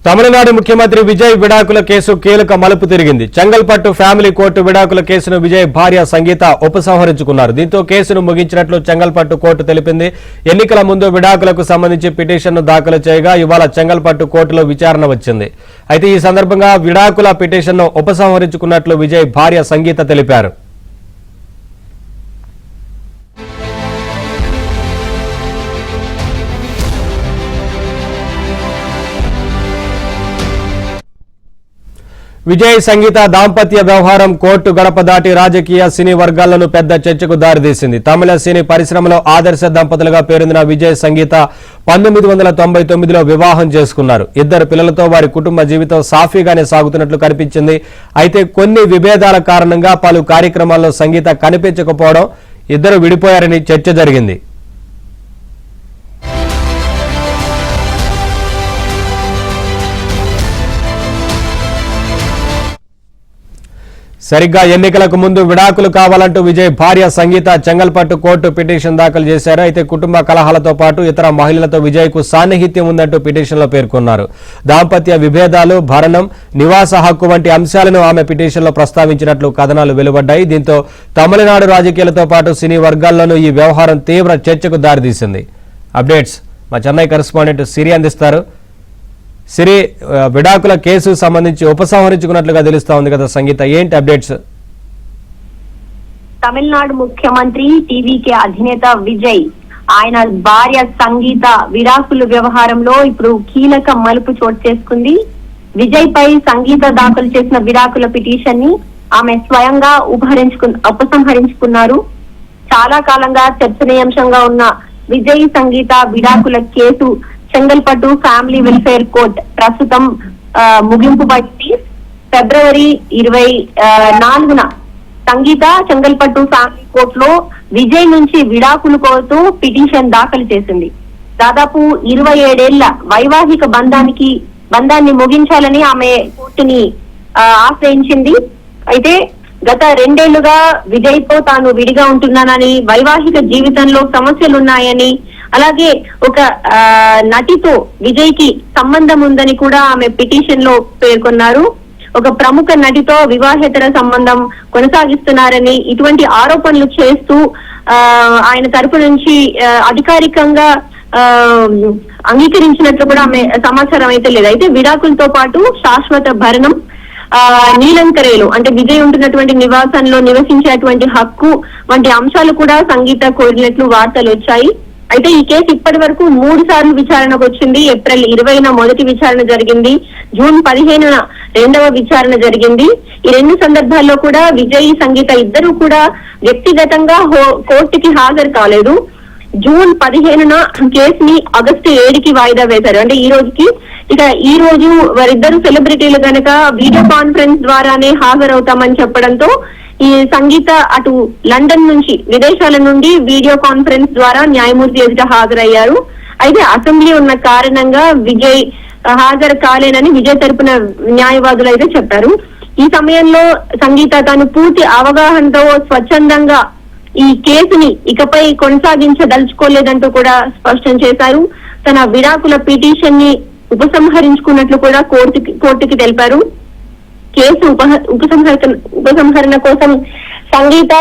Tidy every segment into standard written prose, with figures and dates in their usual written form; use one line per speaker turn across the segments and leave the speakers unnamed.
తమిళనాడు ముఖ్యమంత్రి విజయ్ విడాకుల కేసు కీలక మలుపు తిరిగింది. చెంగల్పట్టు ఫ్యామిలీ కోర్టు విడాకుల కేసును విజయ్ భార్య సంగీత ఉపసంహరించుకున్నారు. దీంతో కేసును ముగించినట్లు చెంగల్పట్టు కోర్టు తెలిపింది. ఎన్నికల ముందు విడాకులకు సంబంధించి పిటిషన్ను దాఖలు చేయగా ఇవాళ చెంగల్పట్టు కోర్టులో విచారణ వచ్చింది. అయితే ఈ సందర్భంగా విడాకుల పిటిషన్ను ఉపసంహరించుకున్నట్లు విజయ్ భార్య సంగీత తెలిపారు. విజయ్ సంగీత దాంపత్య వ్యవహారం కోర్టు గడప దాటి రాజకీయ సినీ వర్గాలను పెద్ద చర్చకు దారితీసింది. తమిళ సినీ పరిశ్రమలో ఆదర్శ దంపతులుగా పేరొందిన విజయ్ సంగీత 1999లో వివాహం చేసుకున్నారు. ఇద్దరు పిల్లలతో వారి కుటుంబ జీవితం సాఫీగానే సాగుతున్నట్లు కనిపించింది. అయితే కొన్ని విభేదాల కారణంగా పలు కార్యక్రమాల్లో సంగీత కనిపించకపోవడం, ఇద్దరు విడిపోయారని చర్చ జరిగింది. సరిగ్గా ఎన్నికలకు ముందు విడాకులు కావాలంటూ విజయ్ భార్య సంగీత చెంగల్పట్టు కోర్టు పిటిషన్ దాఖలు చేశారు. అయితే కుటుంబ కలహాలతో పాటు ఇతర మహిళలతో విజయ్కు సాన్నిహిత్యం ఉందంటూ పిటిషన్లో పేర్కొన్నారు. దాంపత్య విభేదాలు, భరణం, నివాస హక్కు వంటి అంశాలను ఆమె పిటిషన్లో ప్రస్తావించినట్లు కథనాలు వెలువడ్డాయి. దీంతో తమిళనాడు రాజకీయాలతో పాటు సినీ వర్గాల్లోనూ ఈ వ్యవహారం తీవ్ర చర్చకు దారితీసింది. అప్డేట్స్ మా చెన్నై కరెస్పాండెంట్ సిరి అందిస్తారు. సిరి, విడాకుల కేసు సంబంధించి ఉపసంహరించుకున్నట్లుగా తెలుస్తా ఉంది కదా సంగీత, ఏంటి అప్డేట్స్?
తమిళనాడు ముఖ్యమంత్రి టీవీకే అధినేత విజయ్, ఆయన భార్య సంగీత విడాకుల వ్యవహారంలో ఇప్పుడు కీలక మలుపు చోటు చేసుకుంది. విజయ్ పై సంగీత దాఖలు చేసిన విడాకుల పిటిషన్ ని ఆమె స్వయంగా ఉపసంహరించుకున్నారు. చాలా కాలంగా చర్చనీయాంశంగా ఉన్న విజయ్ సంగీత విడాకుల case Chengalpattu family welfare court ప్రస్తుతం ముగింపు పడింది. ఫిబ్రవరి 24న సంగీత చెంగల్పట్టు ఫ్యామిలీ కోర్టులో విజయ్ నుంచి విడాకులు కోరుతూ పిటిషన్ దాఖలు చేసింది. దాదాపు 27 ఏళ్ల వైవాహిక బంధాన్ని ముగించాలని ఆమె కోర్టుని ఆశ్రయించింది. అయితే గత 2 ఏళ్లుగా విజయ్ తో తాను విడిగా ఉంటున్నానని, వైవాహిక జీవితంలో సమస్యలున్నాయని, అలాగే ఒక నటితో విజయ్ కి సంబంధం ఉందని కూడా ఆమె పిటిషన్ లో పేర్కొన్నారు. ఒక ప్రముఖ నటితో వివాహేతర సంబంధం కొనసాగిస్తున్నారని, ఇటువంటి ఆరోపణలు చేస్తూ ఆయన తరపు నుంచి అధికారికంగా అంగీకరించినట్లు కూడా ఆమె సమాచారం అయితే లేదు. అయితే విడాకులతో పాటు శాశ్వత భరణం, నీలంకరేలు అంటే విజయ్ ఉంటున్నటువంటి నివాసంలో నివసించేటువంటి హక్కు వంటి అంశాలు కూడా సంగీత కోరినట్లు వార్తలు వచ్చాయి. అయితే ఈ కేసు ఇప్పటి వరకు 3 సార్లు విచారణకు వచ్చింది. ఏప్రిల్ 20న మొదటి విచారణ జరిగింది. జూన్ 15న రెండవ విచారణ జరిగింది. ఈ 2 సందర్భాల్లో కూడా విజయ్, సంగీత ఇద్దరు కూడా వ్యక్తిగతంగా కోర్టుకి హాజరు కాలేదు. జూన్ 15న కేసుని ఆగస్టు 7కి వాయిదా వేశారు. అంటే ఈ రోజుకి. ఇక ఈ రోజు వారిద్దరు సెలబ్రిటీలు కనుక వీడియో కాన్ఫరెన్స్ ద్వారానే హాజరవుతామని చెప్పడంతో ఈ సంగీత అటు లండన్ నుంచి, విదేశాల నుండి వీడియో కాన్ఫరెన్స్ ద్వారా న్యాయమూర్తి ఎదుట హాజరయ్యారు. అయితే అసెంబ్లీ ఉన్న కారణంగా విజయ్ హాజరు కాలేనని విజయ్ తరపున న్యాయవాదులు అయితే చెప్పారు. ఈ సమయంలో సంగీత తాను పూర్తి అవగాహనతో స్వచ్ఛందంగా ఈ కేసుని ఇకపై కొనసాగించదలుచుకోలేదంటూ కూడా స్పష్టం చేశారు. తన విడాకుల పిటిషన్ ని ఉపసంహరించుకున్నట్లు కూడా కోర్టుకి తెలిపారు. కేసు ఉపసంహరణ కోసం సంగీత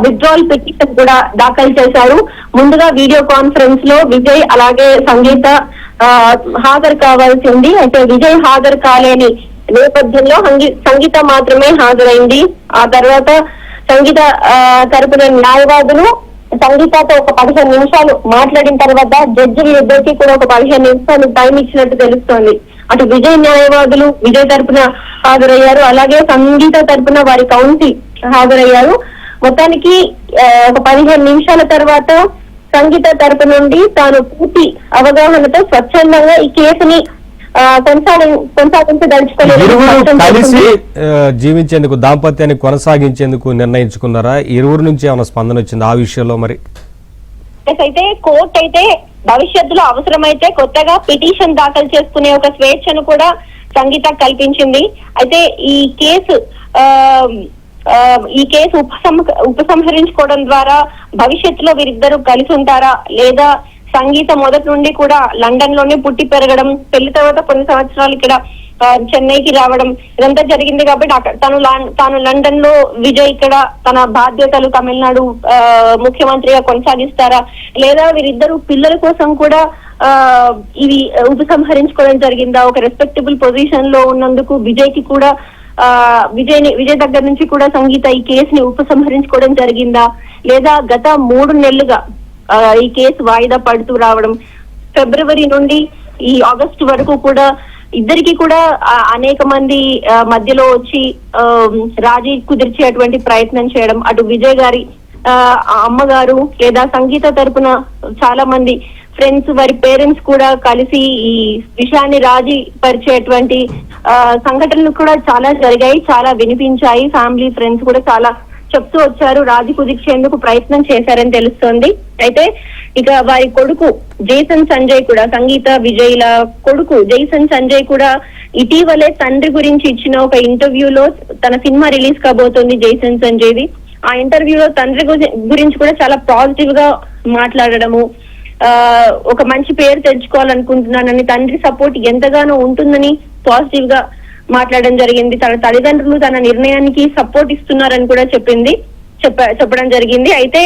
విత్డ్రావల్ పిటిషన్ కూడా దాఖలు చేశారు. ముందుగా వీడియో కాన్ఫరెన్స్ లో విజయ్ అలాగే సంగీత హాజరు కావాల్సి ఉంది. అయితే విజయ్ హాజరు కాలేని నేపథ్యంలో సంగీత మాత్రమే హాజరైంది. ఆ తర్వాత సంగీత తరపున న్యాయవాదులు సంగీతతో ఒక 15 నిమిషాలు మాట్లాడిన తర్వాత జడ్జిలు ఇద్దరికి కూడా ఒక 15 నిమిషాలు టైం ఇచ్చినట్టు తెలుస్తోంది. అటు విజయ్ న్యాయవాదులు విజయ్ తరపున హాజరయ్యారు, అలాగే సంగీత తరపున వారి కౌన్సిల్ హాజరయ్యారు. మొత్తానికి ఒక 15 నిమిషాల తర్వాత సంగీత తరపు నుండి తాను పూర్తి అవగాహనతో స్వచ్ఛందంగా ఈ కేసుని
కలిసి జీవించేందుకు, దాంపత్యాన్ని కొనసాగించేందుకు నిర్ణయించుకున్నారా? ఇరువురు నుంచి ఏమైనా స్పందన వచ్చింది ఆ విషయంలో? మరి
అయితే కోర్టు అయితే భవిష్యత్తులో అవసరమైతే కొత్తగా పిటిషన్ దాఖలు చేసుకునే ఒక స్వేచ్ఛను కూడా సంగీత కల్పించింది. అయితే ఈ కేసు ఉపసంహరించుకోవడం ద్వారా భవిష్యత్తులో వీరిద్దరూ కలిసి ఉంటారా, లేదా సంగీత మొదటి నుండి కూడా లండన్ లోనే పుట్టి పెరగడం, పెళ్లి తర్వాత కొన్ని సంవత్సరాలు ఇక్కడ చెన్నైకి రావడం ఇదంతా జరిగింది. కాబట్టి తాను లండన్ లో విజయ్ ఇక్కడ తన బాధ్యతలు తమిళనాడు ముఖ్యమంత్రిగా కొనసాగిస్తారా, లేదా వీరిద్దరు పిల్లల కోసం కూడా ఇవి ఉపసంహరించుకోవడం జరిగిందా, ఒక రెస్పెక్టబుల్ పొజిషన్ లో ఉన్నందుకు విజయ్ కి కూడా విజయ్ దగ్గర నుంచి కూడా సంగీత ఈ కేసుని ఉపసంహరించుకోవడం జరిగిందా, లేదా గత 3 నెలలుగా ఈ కేసు వాయిదా పడుతూ రావడం, ఫిబ్రవరి నుండి ఈ ఆగస్టు వరకు కూడా ఇద్దరికి కూడా అనేక మంది మధ్యలో వచ్చి రాజీ కుదిర్చేటువంటి ప్రయత్నం చేయడం, అటు విజయ్ గారి అమ్మగారు లేదా సంగీత తరపున చాలా మంది ఫ్రెండ్స్ వారి పేరెంట్స్ కూడా కలిసి ఈ విషయాన్ని రాజీ పరిచేటువంటి సంఘటనలు కూడా చాలా జరిగాయి, చాలా వినిపించాయి. ఫ్యామిలీ ఫ్రెండ్స్ కూడా చాలా చెప్తూ వచ్చారు, రాజీ కుదిర్చేందుకు ప్రయత్నం చేశారని తెలుస్తోంది. అయితే ఇక వారి కొడుకు జైసన్ సంజయ్ కూడా, సంగీత విజయ్ల కొడుకు జైసన్ సంజయ్ కూడా ఇటీవలే తండ్రి గురించి ఇచ్చిన ఒక ఇంటర్వ్యూలో, తన సినిమా రిలీజ్ కాబోతోంది జైసన్ సంజయ్ది, ఆ ఇంటర్వ్యూలో తండ్రి గురించి కూడా చాలా పాజిటివ్ గా మాట్లాడడము, ఒక మంచి పేరు తెచ్చుకోవాలనుకుంటున్నానని, తండ్రి సపోర్ట్ ఎంతగానో ఉంటుందని పాజిటివ్ గా మాట్లాడడం జరిగింది. తన తల్లిదండ్రులు తన నిర్ణయానికి సపోర్ట్ ఇస్తున్నారని కూడా చెప్పడం జరిగింది. అయితే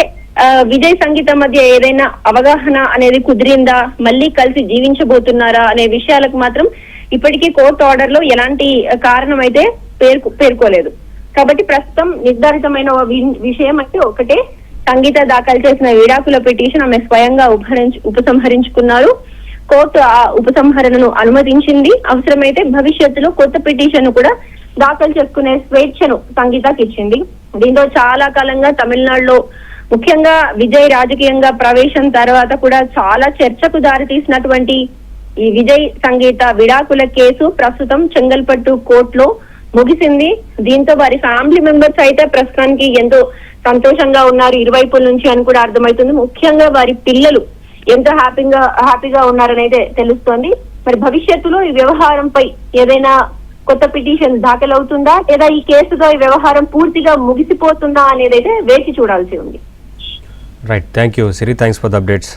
విజయ్ సంగీత మధ్య ఏదైనా అవగాహన అనేది కుదిరిందా, మళ్ళీ కలిసి జీవించబోతున్నారా అనే విషయాలకు మాత్రం ఇప్పటికీ కోర్టు ఆర్డర్ లో ఎలాంటి కారణం అయితే పేర్కోలేదు. కాబట్టి ప్రస్తుతం నిర్ధారితమైన విషయం అయితే ఒకటే, సంగీత దాఖలు చేసిన విడాకుల పిటిషన్ ఆమె స్వయంగా ఉపసంహరించుకున్నారు. కోర్టు ఆ ఉపసంహరణను అనుమతించింది. అవసరమైతే భవిష్యత్తులో కొత్త పిటిషన్ కూడా దాఖలు చేసుకునే స్వేచ్ఛను సంగీతకి ఇచ్చింది. దీంతో చాలా కాలంగా తమిళనాడులో ముఖ్యంగా విజయ్ రాజకీయంగా ప్రవేశం తర్వాత కూడా చాలా చర్చకు దారితీసినటువంటి ఈ విజయ్ సంగీత విడాకుల కేసు ప్రస్తుతం చెంగల్పట్టు కోర్టులో ముగిసింది. దీంతో వారి ఫ్యామిలీ మెంబర్స్ అయితే ప్రస్తుతానికి ఎంతో సంతోషంగా ఉన్నారు ఇరువైపుల నుంచి అని కూడా అర్థమవుతుంది. ముఖ్యంగా వారి పిల్లలు ఎంతో హ్యాపీగా ఉన్నారని అయితే తెలుస్తోంది. మరి భవిష్యత్తులో ఈ వ్యవహారంపై ఏదైనా కొత్త పిటిషన్ దాఖలవుతుందా, లేదా ఈ కేసుగా ఈ వ్యవహారం పూర్తిగా ముగిసిపోతుందా అనేది అయితే వేచి చూడాల్సి ఉంది.
Right, thank you Siri, thanks for the updates.